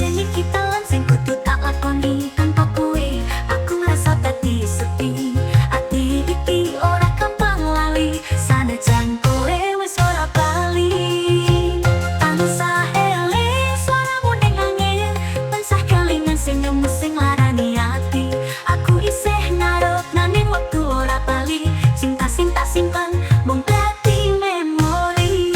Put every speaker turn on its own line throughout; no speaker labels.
pancen iki talan sing kudu tak lakoni. Tanpa kowe aku ngrasa dadi sepi. Ati iki ora gampang lali, sanajan kowe wis ora bali. Tansah eling suaramu ning angin, tansah kelingan senyummu sing larani ati. Aku isih ngarep nanging wektu ora bali. Cinta sing tak simpen mung dadi memori.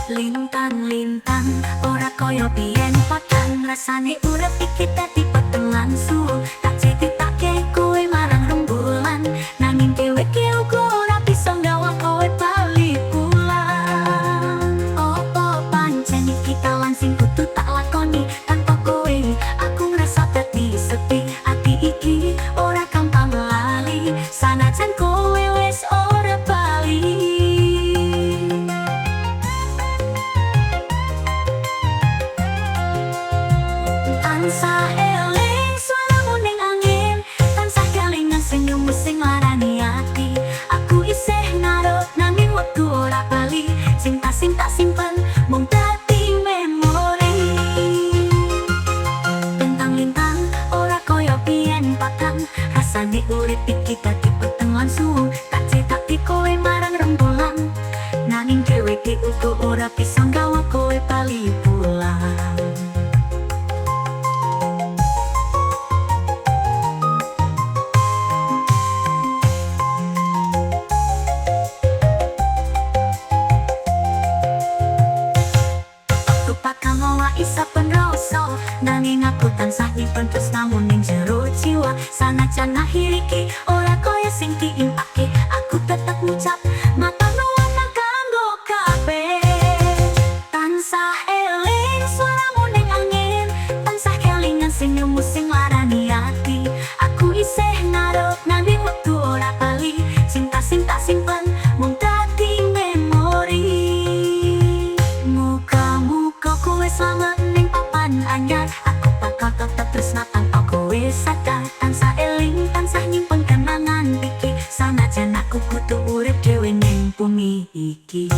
Lintang-lintang ora koyo biyen patan, rasane urip iki dadi peteng langsung. Tak critake kowe marang rembulan, nanging dheweke uga ora bisa nggawa kowe bali pulang. Opo pancen iki talan sing kudu tak lakoni. Tanpa kowe aku ngrasa dadi sepi. Ati iki ora gampang lali, sanajan kowe wis ora bali. Tansah eling suaramu ning angin, tansah kelingan senyummu sing larani ati. Aku isih ngarep nanging wektu ora bali. Cinta sing tak simpen mung dadi memori. Lintang-lintang ora koyo biyen patang, rasane urip iki dadi peteng langsung. Tak critake kowe marang rembulan, nanging dheweke uga ora bisa nggawa kowe bali pulang. Isa penroso, nanging aku tansah nyimpen tresnamu ning jero jiwa. Sanajan akhir iki ora koyo sing diimpake, aku tetep ngucap matur nuwun kanggo kabeh. Tansah eling suaramu ning angin, tansah kelingan senyummu sing larani ati. Aku isih ngarep nanging wektu ora bali. Cinta sing tak simpen mung dadi memori. Muga-muga kowe slamet ning papan anyar. Aku bakal tetep tresna tanpa kowe sadar. Tansah eling, tansah nyimpen kenangan iki, sanajan aku kudu urip dhewe ning bumi iki.